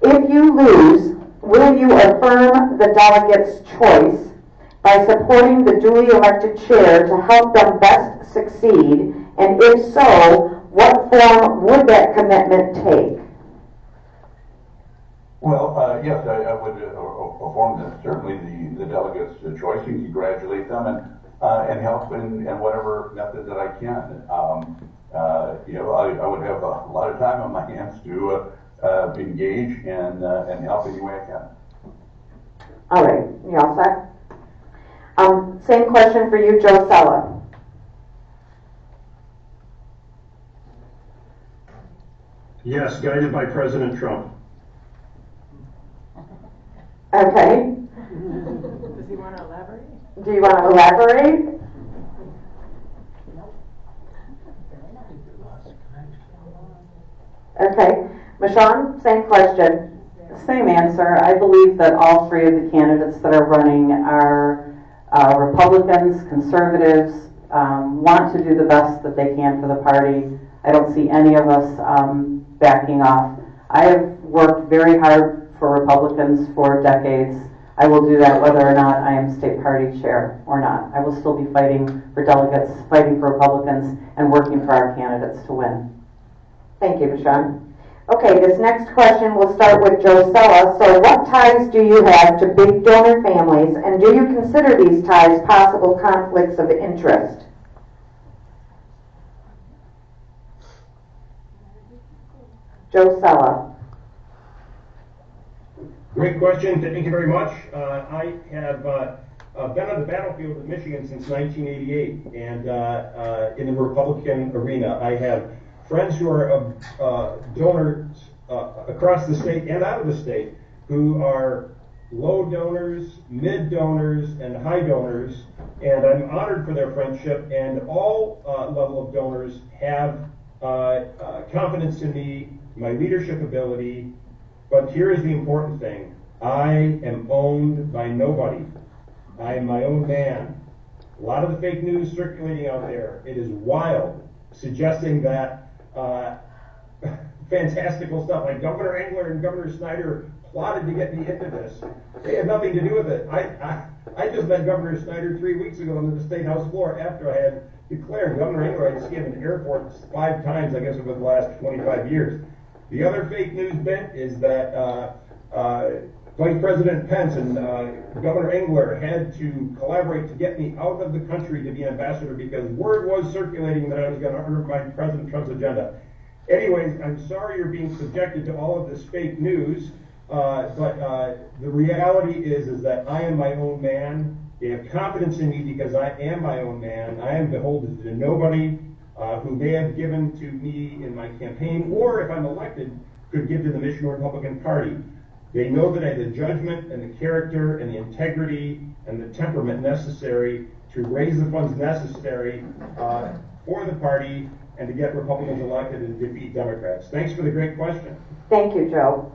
If you lose, will you affirm the delegates' choice by supporting the duly elected chair to help them best succeed? And if so, what form would that commitment take? Well, yes, I would affirm that certainly the delegates' choice and congratulate them and help in whatever method that I can. I would have a lot of time on my hands to engage and help any way I can. All right, you all set? Same question for you, Joe Sella. Yes, guided by President Trump. Okay. Does he want to elaborate? Do you want to elaborate? Okay. Michonne, same question. Same answer. I believe that all three of the candidates that are running are Republicans, conservatives, want to do the best that they can for the party. I don't see any of us backing off. I have worked very hard for Republicans for decades. I will do that whether or not I am state party chair or not. I will still be fighting for delegates, fighting for Republicans, and working for our candidates to win. Thank you, Michonne. Okay, this next question will start with Joe Sella. So what ties do you have to big donor families, and do you consider these ties possible conflicts of interest? Joe Sella. Great question. Thank you very much. I have been on the battlefield of Michigan since 1988, and in the Republican arena. I have friends who are donors across the state and out of the state who are low donors, mid donors, and high donors, and I'm honored for their friendship, and all level of donors have confidence in me, my leadership ability, but here is the important thing. I am owned by nobody. I am my own man. A lot of the fake news circulating out there, it is wild, suggesting that fantastical stuff like Governor Engler and Governor Snyder plotted to get me into this. They had nothing to do with it. I just met Governor Snyder 3 weeks ago on the State House floor after I had declared. Governor Engler, I'd see him in the airport 5 times, I guess, over the last 25 years. The other fake news bit is that Vice President Pence and Governor Engler had to collaborate to get me out of the country to be ambassador because word was circulating that I was going to undermine President Trump's agenda. Anyways, I'm sorry you're being subjected to all of this fake news, but the reality is that I am my own man. They have confidence in me because I am my own man. I am beholden to nobody who may have given to me in my campaign, or if I'm elected, could give to the Michigan Republican Party. They know that I have the judgment and the character and the integrity and the temperament necessary to raise the funds necessary for the party and to get Republicans elected and defeat Democrats. Thanks for the great question. Thank you, Joe.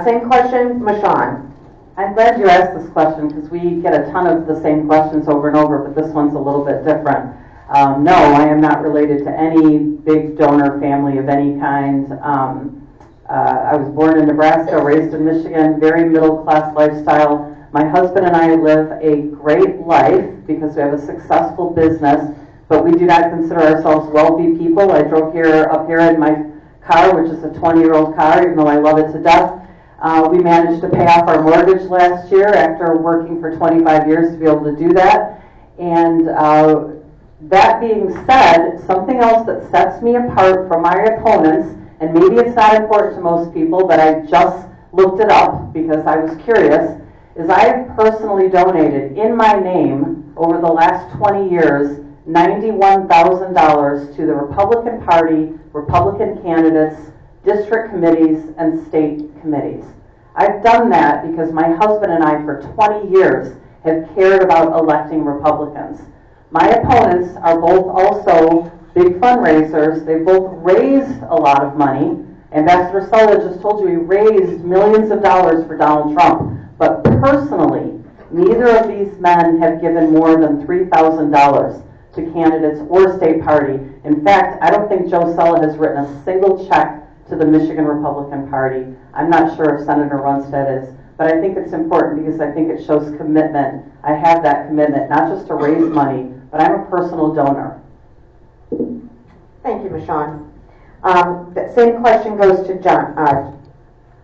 Same question, Michonne. I'm glad you asked this question because we get a ton of the same questions over and over, but this one's a little bit different. No, I am not related to any big donor family of any kind. I was born in Nebraska, raised in Michigan, very middle-class lifestyle. My husband and I live a great life because we have a successful business, but we do not consider ourselves wealthy people. I drove up here in my car, which is a 20-year-old car, even though I love it to death. We managed to pay off our mortgage last year after working for 25 years to be able to do that. And that being said, something else that sets me apart from my opponents, and maybe it's not important to most people, but I just looked it up because I was curious, is I have personally donated in my name over the last 20 years $91,000 to the Republican Party, Republican candidates, district committees, and state committees. I've done that because my husband and I for 20 years have cared about electing Republicans. My opponents are both also big fundraisers. They both raised a lot of money. Ambassador Sella just told you he raised millions of dollars for Donald Trump. But personally, neither of these men have given more than $3,000 to candidates or state party. In fact, I don't think Joe Sella has written a single check to the Michigan Republican Party. I'm not sure if Senator Runstead is, but I think it's important because I think it shows commitment. I have that commitment, not just to raise money, but I'm a personal donor. Thank you, Michonne. The same question goes to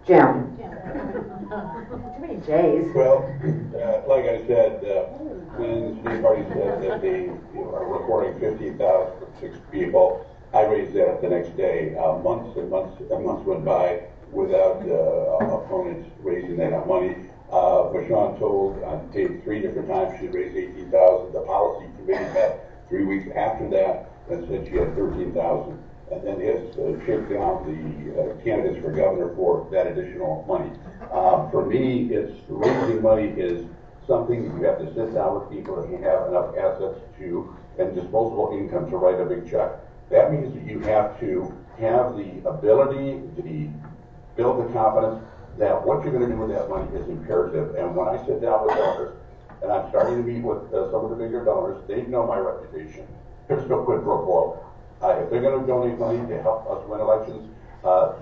Jim. Too many J's. Well, like I said, when the state party said that they are reporting 50,000 for 6 people, I raised that the next day. Months went by without opponents raising that money. Michonne told on tape 3 different times she raised $18,000. The policy committee met 3 weeks after that and said she had $13,000. And then has shaken down the candidates for governor for that additional money. For me, it's raising money is something you have to sit down with people and you have enough assets to and disposable income to write a big check. That means that you have to have the ability to build the confidence that what you're going to do with that money is imperative. And when I sit down with donors, and I'm starting to meet with some of the bigger donors, they know my reputation. There's no quid pro quo. If they're going to donate money to help us win elections,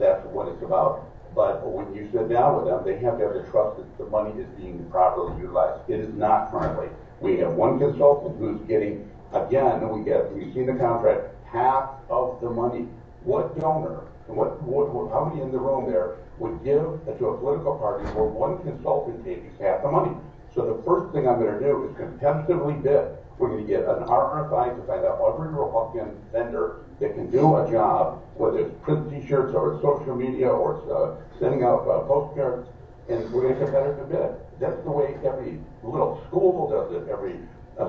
that's what it's about. But when you sit down with them, they have to have the trust that the money is being properly utilized. It is not currently. We have one consultant who's getting, again, we've seen the contract, half of the money. What donor, how many in the room there would give to a political party where one consultant takes half the money? So the first thing I'm going to do is competitively bid. We're going to get an RFI to find out every Republican vendor that can do a job, whether it's print t-shirts or it's social media or it's sending out postcards, and we're going to competitive bid. That's the way every little school does it, every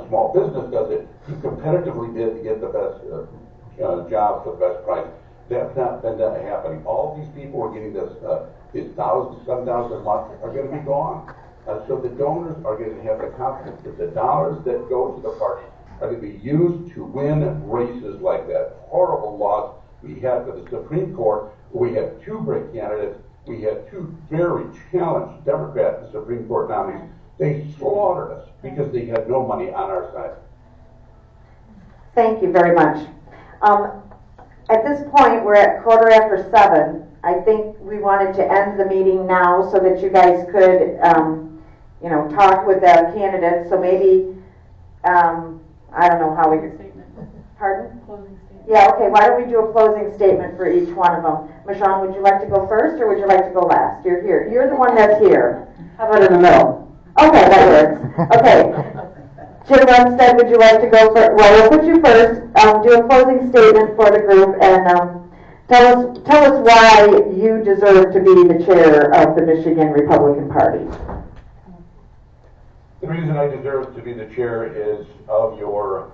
small business does it. You competitively bid to get the best job for the best price. That's not been happening. All these people who are getting this, these $1,000, $7,000 a month are going to be gone. So the donors are going to have the confidence that the dollars that go to the party are going to be used to win races like that horrible loss we had for the Supreme Court. We had 2 great candidates. We had 2 very challenged Democrat Supreme Court nominees. They slaughtered us because they had no money on our side. Thank you very much. At this point, we're at 7:15. I think we wanted to end the meeting now so that you guys could, talk with the candidates. So maybe, I don't know how we could. Pardon? Closing statement. Yeah, okay. Why don't we do a closing statement for each one of them? Michonne, would you like to go first or would you like to go last? You're here. You're the one that's here. How about in the middle? Okay, that works. Okay. Jim Runstead, would you like to go first? Well, we'll put you first. Do a closing statement for the group and tell us why you deserve to be the chair of the Michigan Republican Party. The reason I deserve to be the chair is of your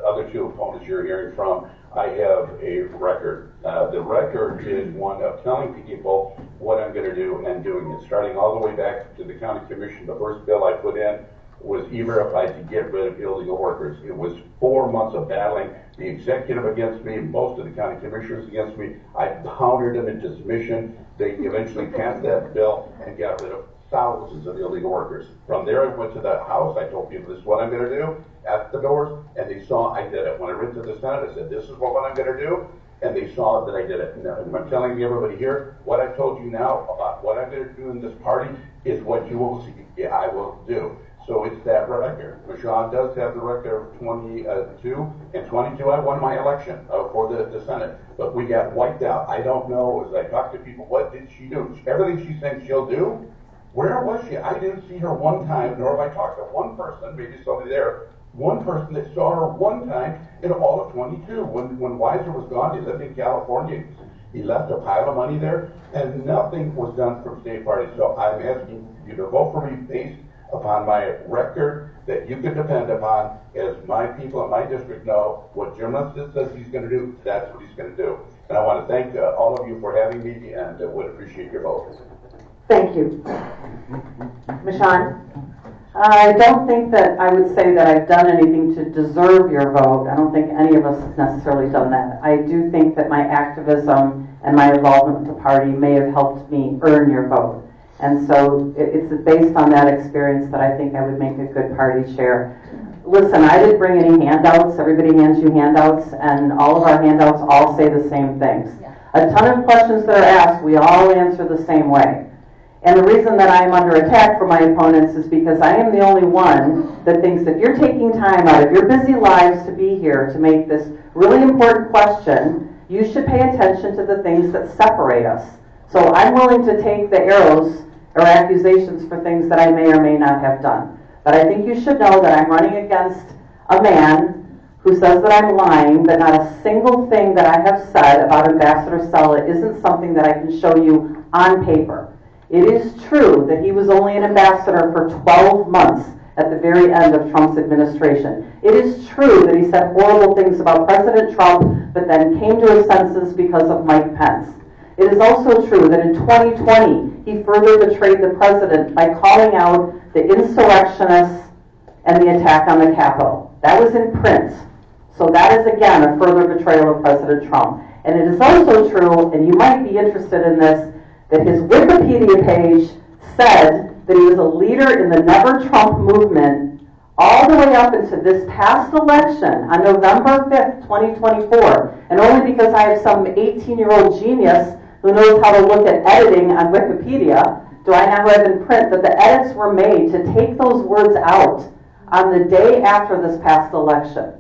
other 2 opponents you're hearing from. I have a record. The record is one of telling people what I'm going to do and doing it. Starting all the way back to the county commission, the first bill I put in was E-Verify to get rid of illegal workers. It was 4 months of battling the executive against me, most of the county commissioners against me. I pounded them into submission. They eventually passed that bill and got rid of thousands of illegal workers. From there, I went to the House. I told people this is what I'm going to do at the doors, and they saw I did it. When I went to the Senate, I said this is what I'm going to do, and they saw that I did it. And I'm telling everybody here, what I told you now about what I'm going to do in this party is what you will see I will do. So it's that record. Michonne does have the record of 22 and 22. I won my election for the Senate, but we got wiped out. I don't know. As I talk to people, what did she do? Everything she said she'll do. Where was she? I didn't see her one time, nor have I talked to one person, maybe somebody there, one person that saw her one time in all of 22. When Weiser was gone, he lived in California. He left a pile of money there, and nothing was done from state party. So I'm asking you to vote for me based upon my record that you can depend upon. As my people in my district know, what Jim Runstead says he's going to do, that's what he's going to do. And I want to thank all of you for having me, and would appreciate your vote. Thank you. Michonne? I don't think that I would say that I've done anything to deserve your vote. I don't think any of us have necessarily done that. I do think that my activism and my involvement with the party may have helped me earn your vote. And so it's based on that experience that I think I would make a good party chair. Listen, I didn't bring any handouts. Everybody hands you handouts, and all of our handouts all say the same things. A ton of questions that are asked, we all answer the same way. And the reason that I'm under attack from my opponents is because I am the only one that thinks if you're taking time out of your busy lives to be here to make this really important question, you should pay attention to the things that separate us. So I'm willing to take the arrows or accusations for things that I may or may not have done. But I think you should know that I'm running against a man who says that I'm lying, that not a single thing that I have said about Ambassador Stella isn't something that I can show you on paper. It is true that he was only an ambassador for 12 months at the very end of Trump's administration. It is true that he said horrible things about President Trump, but then came to his senses because of Mike Pence. It is also true that in 2020, he further betrayed the president by calling out the insurrectionists and the attack on the Capitol. That was in print. So that is, again, a further betrayal of President Trump. And it is also true, and you might be interested in this, that his Wikipedia page said that he was a leader in the Never Trump movement all the way up into this past election on November 5th, 2024. And only because I have some 18-year-old genius who knows how to look at editing on Wikipedia do I now have in print that the edits were made to take those words out on the day after this past election.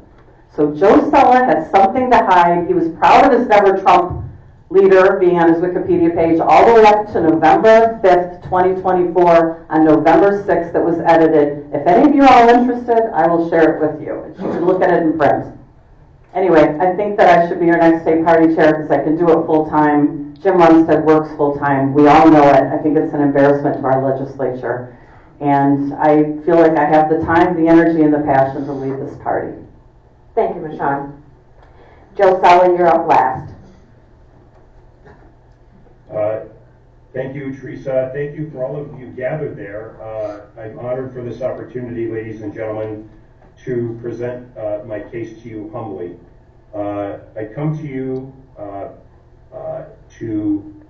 So Joe Sella had something to hide. He was proud of his Never Trump leader being on his Wikipedia page all the way up to November 5th, 2024, on November 6th that was edited. If any of you are all interested, I will share it with you. You can look at it in print. Anyway, I think that I should be your next state party chair because I can do it full-time. Jim Runstead works full-time. We all know it. I think it's an embarrassment to our legislature. And I feel like I have the time, the energy, and the passion to lead this party. Thank you, Michonne. Joe Sella, you're up last. Thank you, Teresa. Thank you for all of you gathered there. I'm honored for this opportunity, ladies and gentlemen, to present my case to you humbly. I come to you to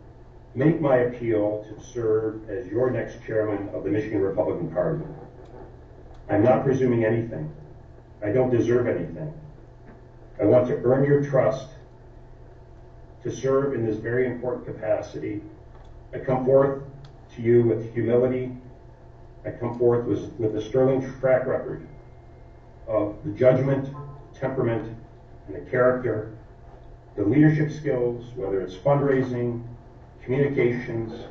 make my appeal to serve as your next chairman of the Michigan Republican Party. I'm not presuming anything. I don't deserve anything. I want to earn your trust to serve in this very important capacity. I come forth to you with humility. I come forth with a sterling track record of the judgment, temperament, and the character, the leadership skills, whether it's fundraising, communications,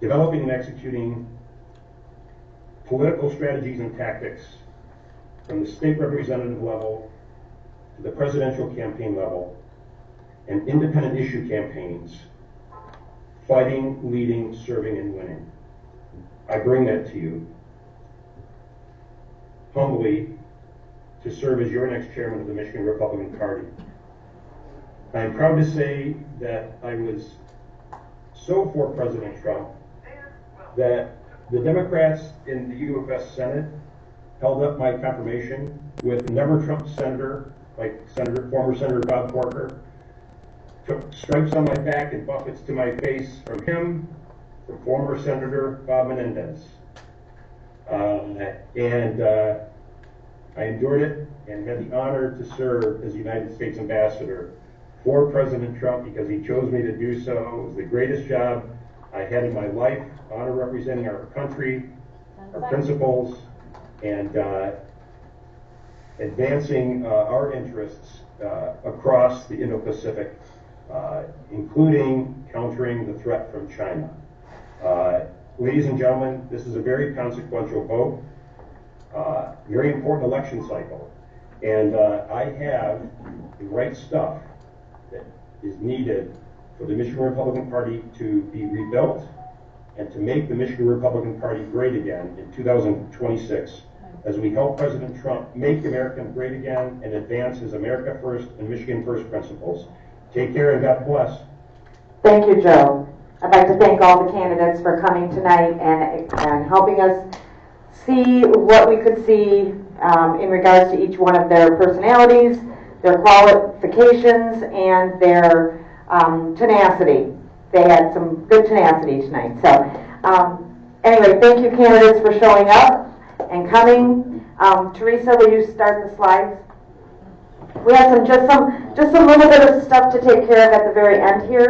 developing and executing political strategies and tactics from the state representative level to the presidential campaign level, and independent issue campaigns, fighting, leading, serving, and winning. I bring that to you humbly to serve as your next chairman of the Michigan Republican Party. I am proud to say that I was so for President Trump that the Democrats in the UFS Senate held up my confirmation with Never Trump senator, like former Senator Bob Corker, took stripes on my back and buffets to my face from him, from former Senator Bob Menendez. I endured it and had the honor to serve as United States Ambassador for President Trump because he chose me to do so. It was the greatest job I had in my life, honor representing our country, our principles, and advancing our interests across the Indo-Pacific, including countering the threat from China. Ladies and gentlemen, this is a very consequential vote, very important election cycle, and I have the right stuff that is needed for the Michigan Republican Party to be rebuilt and to make the Michigan Republican Party great again in 2026 as we help President Trump make America great again and advance his America First and Michigan First principles. Take care and God bless. Thank you, Joe. I'd like to thank all the candidates for coming tonight and helping us see what we could see in regards to each one of their personalities, their qualifications, and their tenacity. They had some good tenacity tonight. So anyway, thank you candidates for showing up and coming. Teresa, will you start the slides? We have just some little bit of stuff to take care of at the very end here.